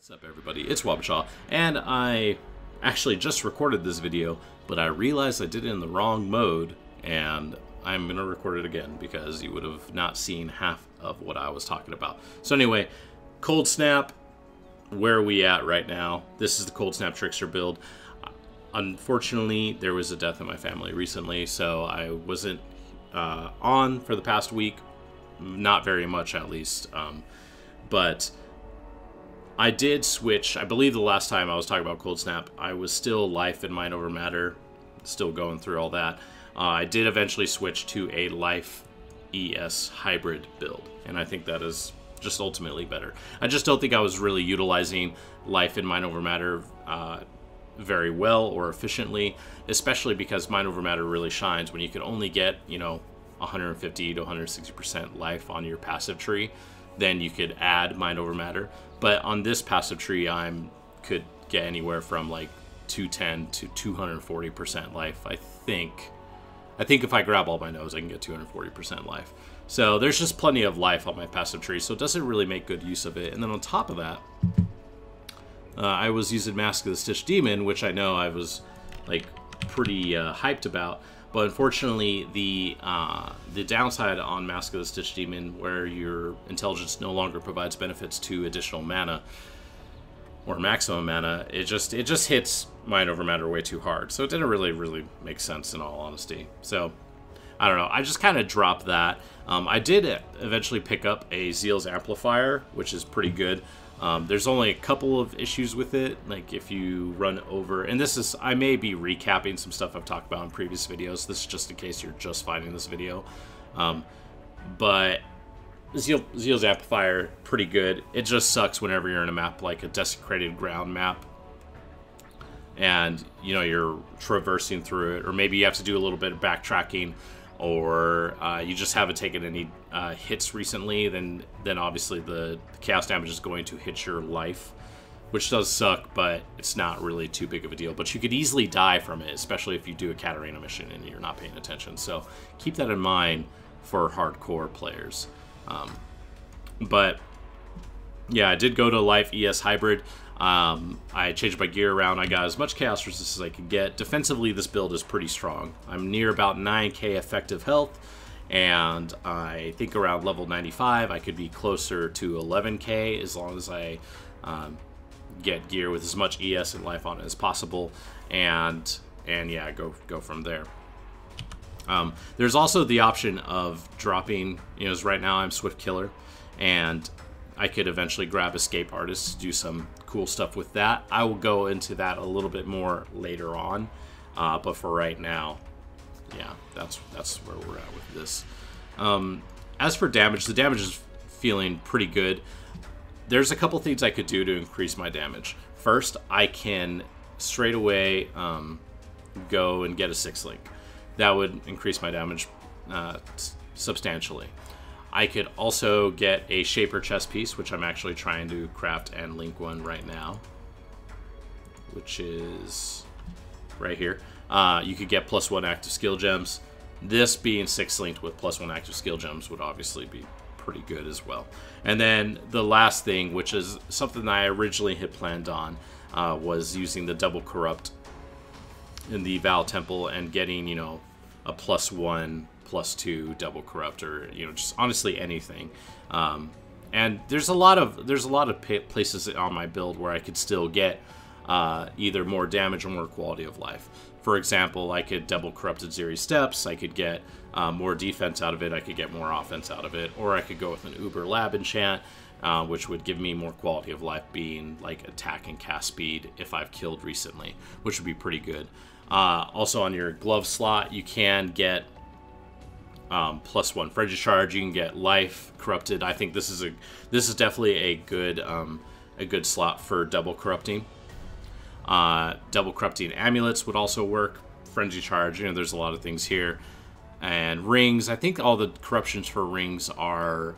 What's up, everybody? It's waba, and I actually just recorded this video, but I realized I did it in the wrong mode, and I'm going to record it again because you would have not seen half of what I was talking about. So anyway, Cold Snap, where are we at right now? This is the Cold Snap Trickster build. Unfortunately, there was a death in my family recently, so I wasn't on for the past week. Not very much, at least. But I did switch. I believe the last time I was talking about Cold Snap, I was still life and mind over matter, still going through all that. I did eventually switch to a life ES hybrid build, and I think that is just ultimately better. I just don't think I was really utilizing life and mind over matter very well or efficiently, especially because mind over matter really shines when you can only get, you know, 150 to 160% life on your passive tree. Then you could add mind over matter. But on this passive tree, I could get anywhere from like 210 to 240% life. I think if I grab all my nodes, I can get 240% life. So there's just plenty of life on my passive tree, so it doesn't really make good use of it. And then on top of that, I was using Mask of the Stitch Demon, which I know I was like pretty hyped about. But unfortunately, the downside on Mask of the Stitch Demon, where your intelligence no longer provides benefits to additional mana or maximum mana, it just hits mind over matter way too hard. So it didn't really make sense, in all honesty. So I don't know. I just kind of dropped that. I did eventually pick up a Zeal's Amplifier, which is pretty good. There's only a couple of issues with it, like if you run over, and this is, I may be recapping some stuff I've talked about in previous videos. This is just in case you're just finding this video. But Zeal's Amplifier, pretty good. It just sucks whenever you're in a map like a Desecrated Ground map, and you know you're traversing through it, or maybe you have to do a little bit of backtracking, or you just haven't taken any hits recently, then obviously the chaos damage is going to hit your life, which does suck, but it's not really too big of a deal. But you could easily die from it, especially if you do a Katarina mission and you're not paying attention. So keep that in mind for hardcore players. But yeah, I did go to Life ES Hybrid. I changed my gear around. I got as much chaos resistance as I could get. Defensively, this build is pretty strong. I'm near about 9k effective health, and I think around level 95 I could be closer to 11k as long as I get gear with as much ES and life on it as possible, and yeah, go from there. There's also the option of dropping, you know, as right now I'm Swift Killer, and I could eventually grab Escape Artist to do some cool stuff with that. I will go into that a little bit more later on, but for right now, yeah, that's where we're at with this. As for damage, the damage is feeling pretty good. There's a couple things I could do to increase my damage. First, I can straight away go and get a 6-link. That would increase my damage substantially. I could also get a Shaper chest piece, which I'm actually trying to craft and link one right now, which is right here. You could get +1 active skill gems. This being 6-linked with +1 active skill gems would obviously be pretty good as well. And then the last thing, which is something that I originally had planned on, was using the double corrupt in the Val Temple and getting, you know, a +1 +2 double corrupt, or you know, just honestly anything. And there's a lot of places on my build where I could still get either more damage or more quality of life. For example, I could double corrupted Zeri Steps. I could get more defense out of it. I could get more offense out of it, or I could go with an Uber Lab enchant, which would give me more quality of life, being like attack and cast speed if I've killed recently, which would be pretty good. Also on your glove slot, you can get +1 Frenzy Charge. You can get life corrupted. I think this is definitely a good slot for double corrupting. Double corrupting amulets would also work. Frenzy Charge. You know, there's a lot of things here. And rings. I think all the corruptions for rings are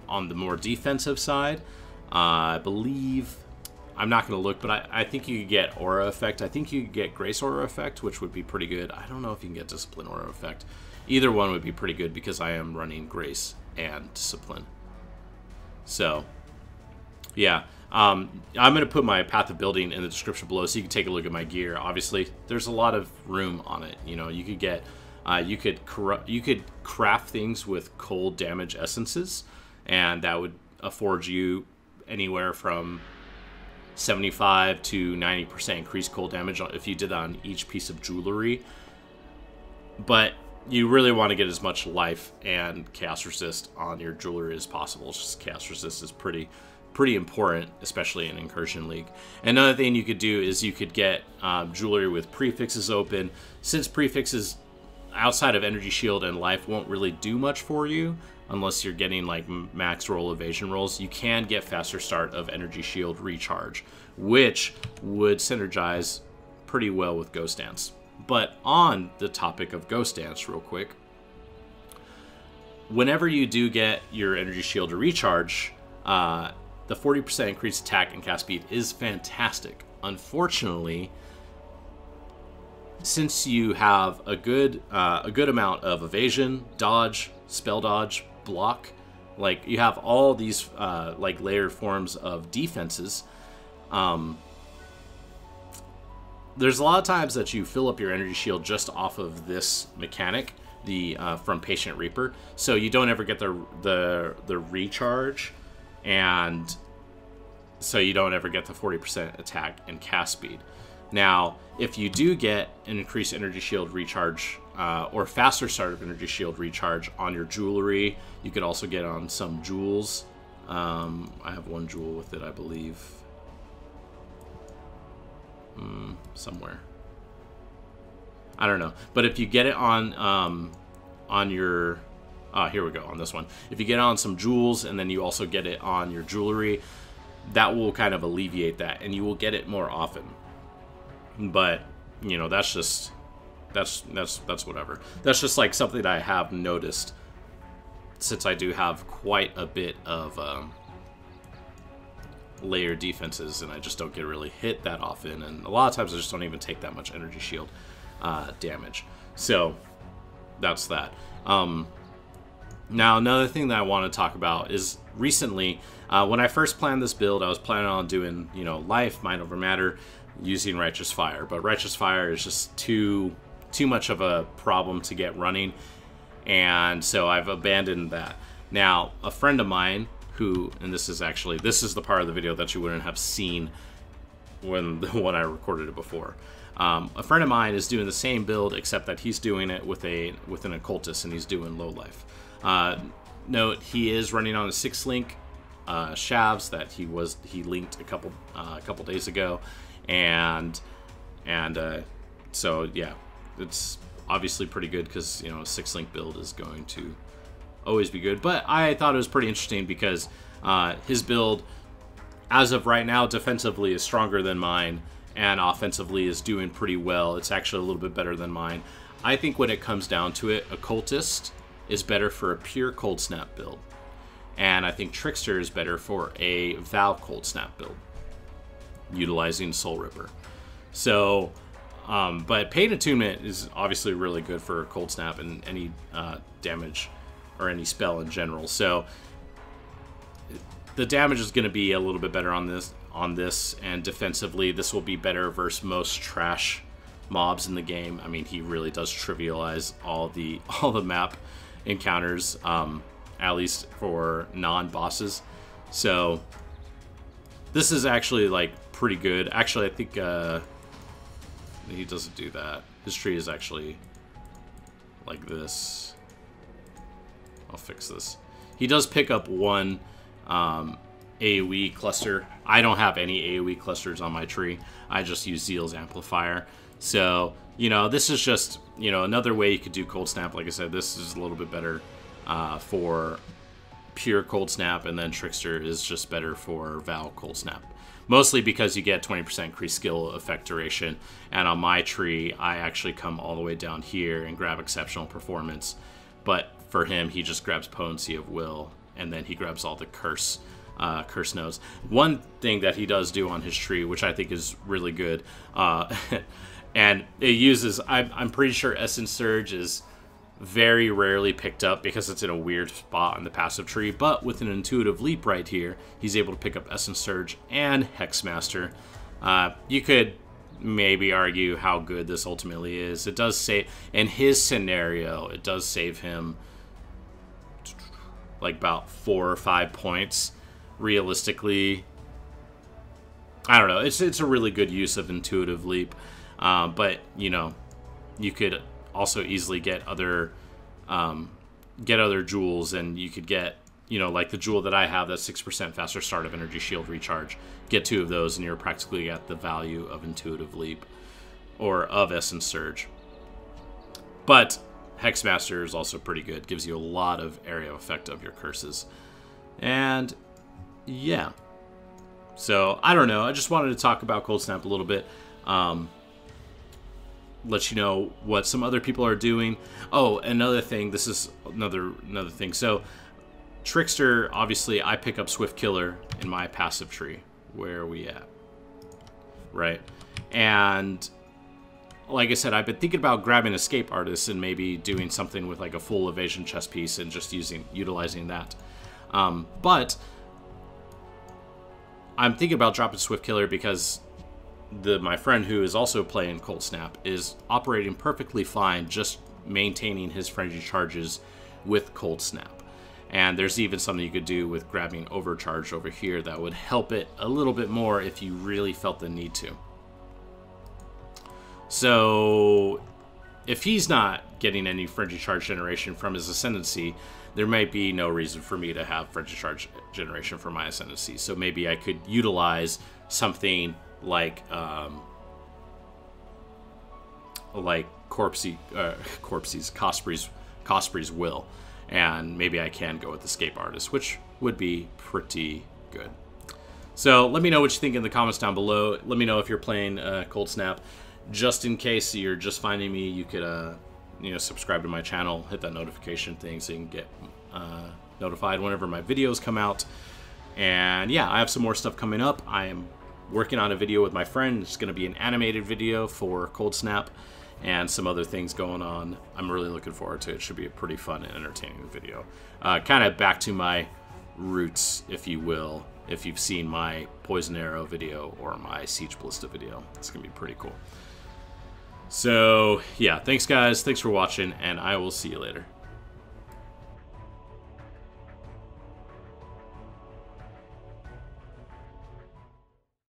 on the more defensive side. I believe. I'm not going to look, but I think you could get Aura Effect. I think you could get Grace Aura Effect, which would be pretty good. I don't know if you can get Discipline Aura Effect. Either one would be pretty good because I am running Grace and Discipline. So, yeah. I'm going to put my path of building in the description below so you can take a look at my gear. Obviously, there's a lot of room on it. You know, you could get, you could craft things with cold damage essences, and that would afford you anywhere from 75 to 90% increased cold damage if you did that on each piece of jewelry. But you really want to get as much life and chaos resist on your jewelry as possible. Just chaos resist is pretty important, especially in Incursion League. Another thing you could do is you could get jewelry with prefixes open. Since prefixes outside of energy shield and life won't really do much for you unless you're getting like max roll evasion rolls, you can get faster start of energy shield recharge, which would synergize pretty well with Ghost Dance. But on the topic of Ghost Dance, real quick, whenever you do get your energy shield to recharge, the 40% increased attack and cast speed is fantastic. Unfortunately, since you have a good amount of evasion, dodge, spell dodge, block, like you have all these like layered forms of defenses, there's a lot of times that you fill up your energy shield just off of this mechanic, the from Patient Reaper, so you don't ever get the recharge, and so you don't ever get the 40% attack and cast speed. Now, if you do get an increased energy shield recharge or faster start of energy shield recharge on your jewelry, you could also get on some jewels. I have one jewel with it, I believe. Somewhere. I don't know. But if you get it on your... here we go, on this one. If you get it on some jewels and then you also get it on your jewelry, that will kind of alleviate that, and you will get it more often. But, you know, that's just... That's whatever. That's just like something that I have noticed, since I do have quite a bit of... layer defenses, and I just don't get really hit that often, and a lot of times I just don't even take that much energy shield damage. So that's that. Now, another thing that I want to talk about is recently, when I first planned this build, I was planning on doing, you know, life, mind over matter, using Righteous Fire, but Righteous Fire is just too much of a problem to get running, and so I've abandoned that. Now, a friend of mine who, and this is the part of the video that you wouldn't have seen when I recorded it before. A friend of mine is doing the same build, except that he's doing it with an Occultist, and he's doing low life. Note, he is running on a 6-link shavs that he linked a couple days ago, and so yeah, it's obviously pretty good because, you know, a 6-link build is going to always be good. But I thought it was pretty interesting because his build, as of right now, defensively is stronger than mine, and offensively is doing pretty well. It's actually a little bit better than mine. I think when it comes down to it, Occultist is better for a pure Cold Snap build, and I think Trickster is better for a Vow Cold Snap build, utilizing Soul Ripper. So, but Pain Attunement is obviously really good for Cold Snap and any damage or any spell in general. So the damage is going to be a little bit better on this, and defensively this will be better versus most trash mobs in the game. I mean, he really does trivialize all the map encounters, at least for non-bosses. So this is actually like pretty good. Actually, I think he doesn't do that. His tree is actually like this. I'll fix this. He does pick up one AoE cluster. I don't have any AoE clusters on my tree. I just use Zeal's Amplifier. So, you know, this is just, you know, another way you could do Cold Snap. Like I said, this is a little bit better for pure Cold Snap, and then Trickster is just better for Vow Cold Snap. Mostly because you get 20% increased skill effect duration, and on my tree, I actually come all the way down here and grab Exceptional Performance. But for him, he just grabs Potency of Will, and then he grabs all the curse nodes. One thing that he does do on his tree, which I think is really good, and it uses, I'm pretty sure Essence Surge is very rarely picked up because it's in a weird spot in the passive tree, but with an Intuitive Leap right here, he's able to pick up Essence Surge and Hexmaster. You could maybe argue how good this ultimately is. It does save, in his scenario, it does save him like about 4 or 5 points. Realistically, I don't know. It's a really good use of Intuitive Leap, but you know, you could also easily get other jewels, and you could get, you know, like the jewel that I have, that's 6% faster start of Energy Shield recharge. Get 2 of those, and you're practically at the value of Intuitive Leap or of Essence Surge. But Hexmaster is also pretty good. Gives you a lot of area effect of your curses. And yeah. So, I don't know. I just wanted to talk about Cold Snap a little bit. Let you know what some other people are doing. Oh, another thing. This is another thing. So, Trickster, obviously, I pick up Swift Killer in my passive tree. Where are we at? Right. And like I said, I've been thinking about grabbing Escape Artist and maybe doing something with like a full evasion chess piece and just utilizing that. But I'm thinking about dropping Swift Killer because my friend who is also playing Cold Snap is operating perfectly fine, just maintaining his frenzy charges with Cold Snap. And there's even something you could do with grabbing Overcharge over here that would help it a little bit more if you really felt the need to. So if he's not getting any frenzy charge generation from his Ascendancy, there might be no reason for me to have frenzy charge generation for my Ascendancy. So maybe I could utilize something like Cosprey's Will, and maybe I can go with Escape Artist, which would be pretty good. So let me know what you think in the comments down below. Let me know if you're playing Cold Snap. Just in case you're just finding me, you could you know, subscribe to my channel, hit that notification thing so you can get notified whenever my videos come out. And yeah, I have some more stuff coming up. I am working on a video with my friend. It's going to be an animated video for Cold Snap and some other things going on. I'm really looking forward to it. It should be a pretty fun and entertaining video. Kind of back to my roots, if you will, if you've seen my Poison Arrow video or my Siege Ballista video. It's going to be pretty cool. So, yeah, thanks guys. Thanks for watching, and I will see you later.